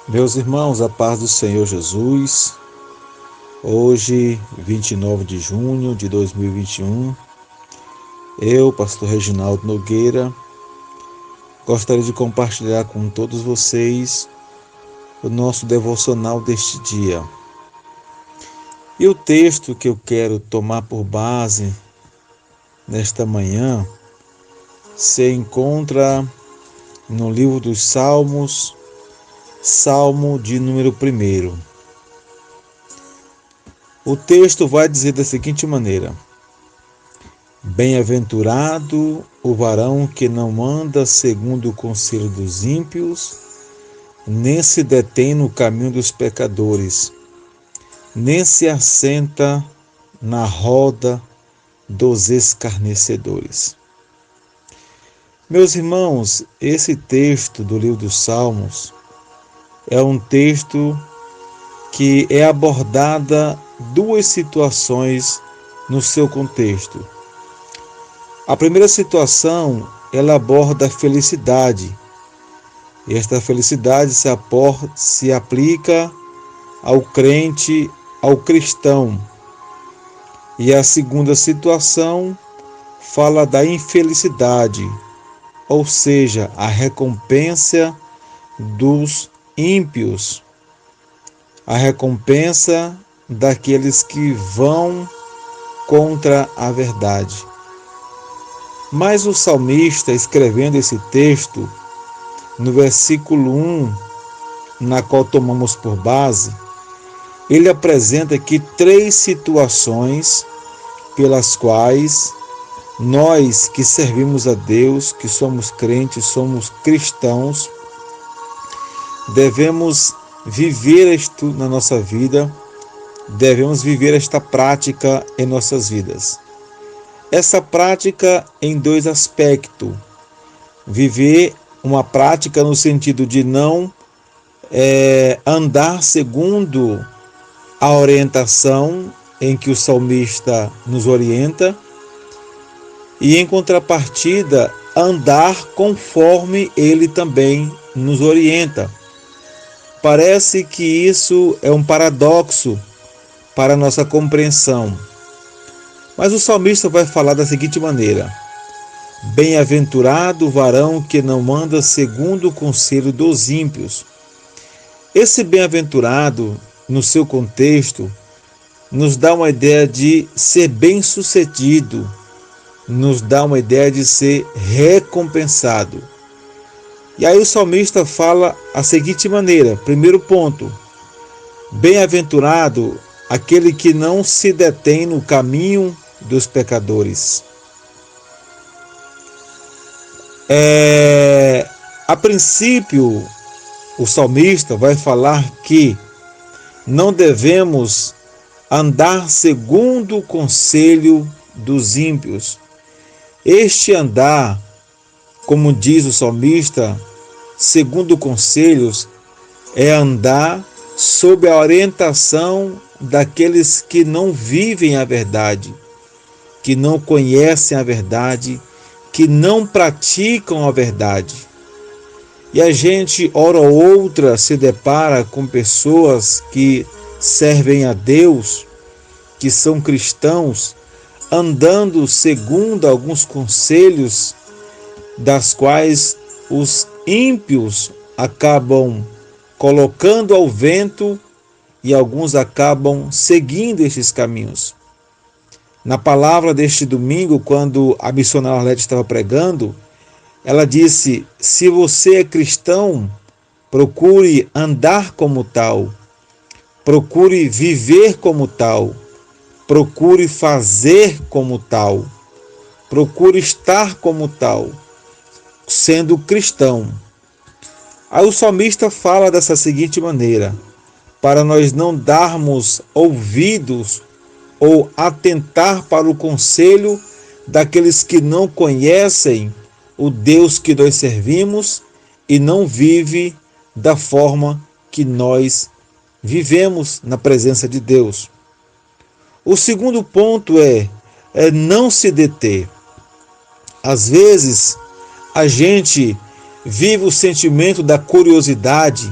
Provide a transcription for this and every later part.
Meus irmãos, a paz do Senhor Jesus, hoje, 29 de junho de 2021, eu, pastor Reginaldo Nogueira, gostaria de compartilhar com todos vocês o nosso devocional deste dia. E o texto que eu quero tomar por base nesta manhã se encontra no livro dos Salmos, Salmo de número 1. O texto vai dizer da seguinte maneira: Bem-aventurado o varão que não anda segundo o conselho dos ímpios, nem se detém no caminho dos pecadores, nem se assenta na roda dos escarnecedores. Meus irmãos, esse texto do livro dos Salmos é um texto que é abordada duas situações no seu contexto. A primeira situação, ela aborda a felicidade. E esta felicidade se aplica ao crente, ao cristão. E a segunda situação fala da infelicidade, ou seja, a recompensa dos ímpios, a recompensa daqueles que vão contra a verdade. Mas o salmista, escrevendo esse texto, no versículo 1, na qual tomamos por base, ele apresenta aqui 3 situações pelas quais nós que servimos a Deus, que somos crentes, somos cristãos, devemos viver isto na nossa vida, devemos viver esta prática em nossas vidas. Essa prática em 2 aspectos. Viver uma prática no sentido de não andar segundo a orientação em que o salmista nos orienta, e em contrapartida, andar conforme ele também nos orienta. Parece que isso é um paradoxo para a nossa compreensão. Mas o salmista vai falar da seguinte maneira: Bem-aventurado o varão que não anda segundo o conselho dos ímpios. Esse bem-aventurado, no seu contexto, nos dá uma ideia de ser bem-sucedido, nos dá uma ideia de ser recompensado. E aí o salmista fala a seguinte maneira: primeiro ponto, bem-aventurado aquele que não se detém no caminho dos pecadores. A princípio, o salmista vai falar que não devemos andar segundo o conselho dos ímpios. Este andar, como diz o salmista, segundo conselhos, é andar sob a orientação daqueles que não vivem a verdade, que não conhecem a verdade, que não praticam a verdade. E a gente, hora ou outra, se depara com pessoas que servem a Deus, que são cristãos, andando segundo alguns conselhos das quais os ímpios acabam colocando ao vento e alguns acabam seguindo esses caminhos. Na palavra deste domingo, quando a missionária Arlete estava pregando, ela disse: se você é cristão, procure andar como tal, procure viver como tal, procure fazer como tal, procure estar como tal, sendo cristão. Aí o salmista fala dessa seguinte maneira: para nós não darmos ouvidos ou atentar para o conselho daqueles que não conhecem o Deus que nós servimos e não vive da forma que nós vivemos na presença de Deus. O segundo ponto é não se deter. Às vezes, a gente vive o sentimento da curiosidade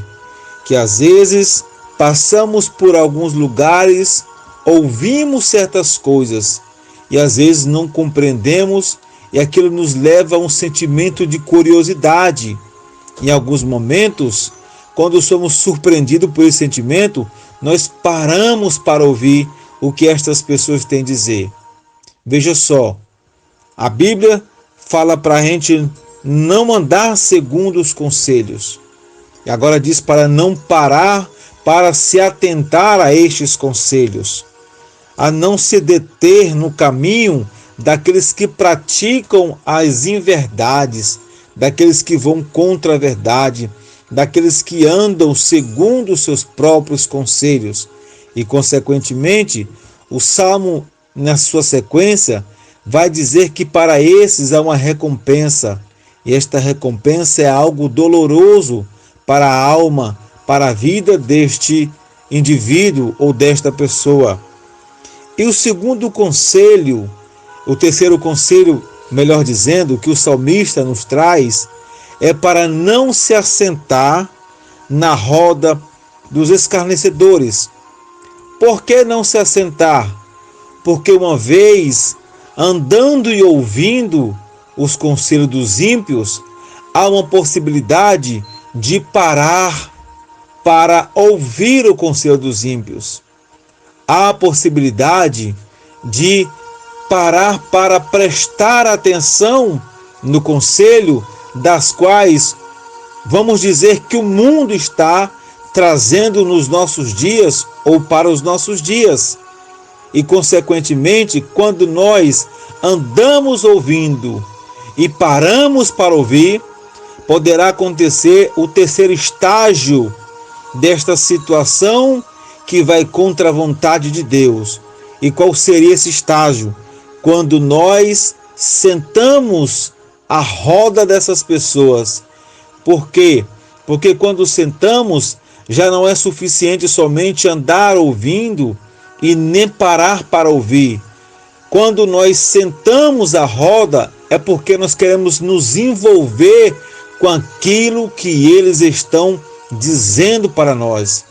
que às vezes passamos por alguns lugares, ouvimos certas coisas e às vezes não compreendemos e aquilo nos leva a um sentimento de curiosidade. Em alguns momentos, quando somos surpreendidos por esse sentimento, nós paramos para ouvir o que estas pessoas têm a dizer. Veja só, a Bíblia fala para a gente não andar segundo os conselhos. E agora diz para não parar para se atentar a estes conselhos, a não se deter no caminho daqueles que praticam as inverdades, daqueles que vão contra a verdade, daqueles que andam segundo os seus próprios conselhos. E, consequentemente, o Salmo, na sua sequência, vai dizer que para esses há uma recompensa. E esta recompensa é algo doloroso para a alma, para a vida deste indivíduo ou desta pessoa. E o segundo conselho, o terceiro conselho, melhor dizendo, que o salmista nos traz, é para não se assentar na roda dos escarnecedores. Por que não se assentar? Porque uma vez andando e ouvindo os conselhos dos ímpios, há uma possibilidade de parar para ouvir o conselho dos ímpios. Há a possibilidade de parar para prestar atenção no conselho das quais vamos dizer que o mundo está trazendo nos nossos dias ou para os nossos dias. E, consequentemente, quando nós andamos ouvindo e paramos para ouvir, poderá acontecer o terceiro estágio desta situação que vai contra a vontade de Deus. E qual seria esse estágio? Quando nós sentamos à roda dessas pessoas. Por quê? Porque quando sentamos, já não é suficiente somente andar ouvindo e nem parar para ouvir. Quando nós sentamos à roda, é porque nós queremos nos envolver com aquilo que eles estão dizendo para nós.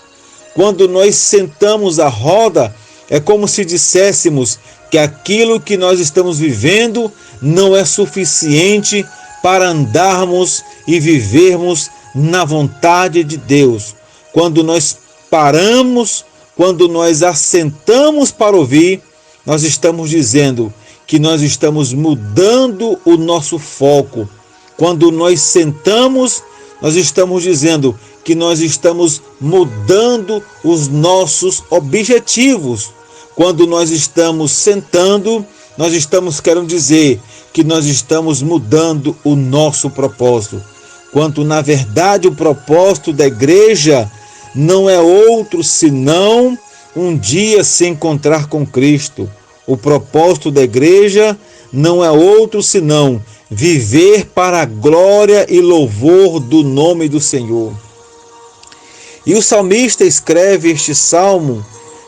Quando nós sentamos à roda, é como se disséssemos que aquilo que nós estamos vivendo não é suficiente para andarmos e vivermos na vontade de Deus. Quando nós paramos, quando nós assentamos para ouvir, nós estamos dizendo que nós estamos mudando o nosso foco. Quando nós sentamos, nós estamos dizendo que nós estamos mudando os nossos objetivos. Quando nós estamos sentando, nós estamos querendo dizer que nós estamos mudando o nosso propósito. Quando na verdade o propósito da igreja não é outro senão um dia se encontrar com Cristo. O propósito da igreja não é outro senão viver para a glória e louvor do nome do Senhor. E o salmista escreve este salmo,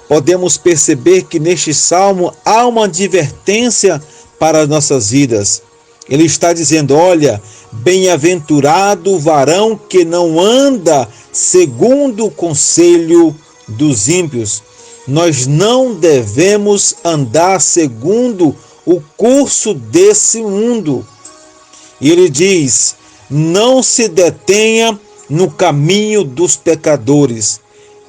podemos perceber que neste salmo há uma advertência para as nossas vidas. Ele está dizendo, olha, bem-aventurado o varão que não anda segundo o conselho dos ímpios. Nós não devemos andar segundo o curso desse mundo. E ele diz, não se detenha no caminho dos pecadores.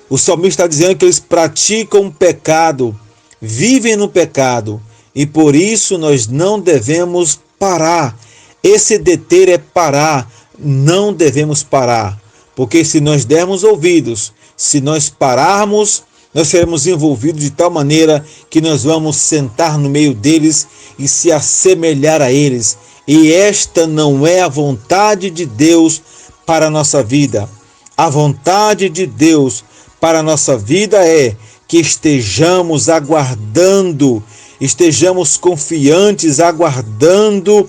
O salmista está dizendo que eles praticam pecado, vivem no pecado, e por isso nós não devemos parar. Esse deter é parar, não devemos parar, porque se nós dermos ouvidos, se nós pararmos, nós seremos envolvidos de tal maneira que nós vamos sentar no meio deles e se assemelhar a eles. E esta não é a vontade de Deus para a nossa vida. A vontade de Deus para a nossa vida é que estejamos aguardando, estejamos confiantes, aguardando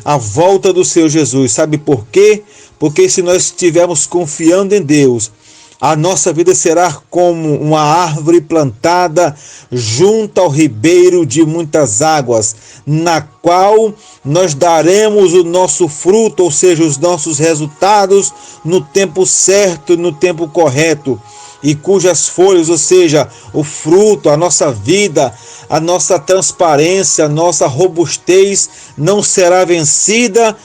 a volta do Senhor Jesus. Sabe por quê? Porque se nós estivermos confiando em Deus, A nossa vida será como uma árvore plantada junto ao ribeiro de muitas águas, na qual nós daremos o nosso fruto, ou seja, os nossos resultados, no tempo certo, no tempo correto, e cujas folhas, ou seja, o fruto, a nossa vida, a nossa transparência, a nossa robustez não será vencida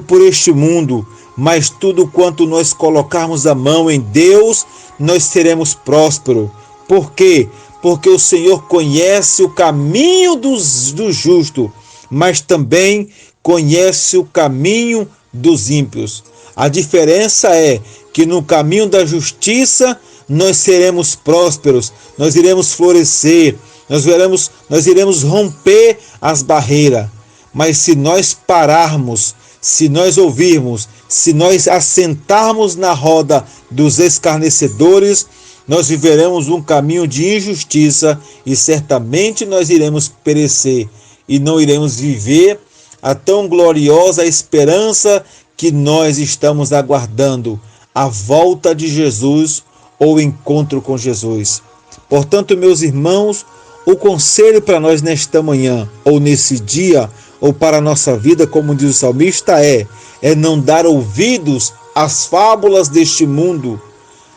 por este mundo, mas tudo quanto nós colocarmos a mão em Deus, nós seremos prósperos. Por quê? Porque o Senhor conhece o caminho do justo, mas também conhece o caminho dos ímpios. A diferença é que no caminho da justiça nós seremos prósperos, nós iremos florescer, nós iremos romper as barreiras. Mas se nós pararmos, se nós ouvirmos, se nós assentarmos na roda dos escarnecedores, nós viveremos um caminho de injustiça e certamente nós iremos perecer e não iremos viver a tão gloriosa esperança que nós estamos aguardando, a volta de Jesus ou o encontro com Jesus. Portanto, meus irmãos, o conselho para nós nesta manhã, ou nesse dia, ou para a nossa vida, como diz o salmista, é não dar ouvidos às fábulas deste mundo,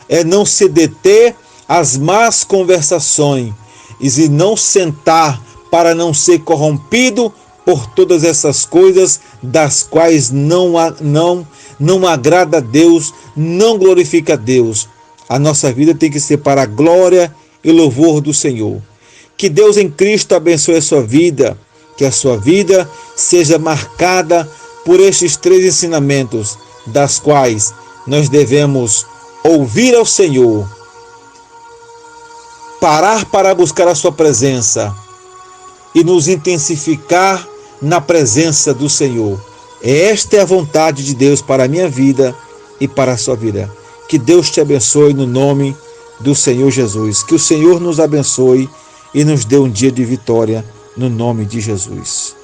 é não se deter às más conversações, e não sentar para não ser corrompido por todas essas coisas das quais não agrada a Deus, não glorifica a Deus. A nossa vida tem que ser para a glória e louvor do Senhor. Que Deus em Cristo abençoe a sua vida, que a sua vida seja marcada por estes 3 ensinamentos, das quais nós devemos ouvir ao Senhor, parar para buscar a sua presença e nos intensificar na presença do Senhor. Esta é a vontade de Deus para a minha vida e para a sua vida. Que Deus te abençoe no nome do Senhor Jesus. Que o Senhor nos abençoe e nos dê um dia de vitória no nome de Jesus.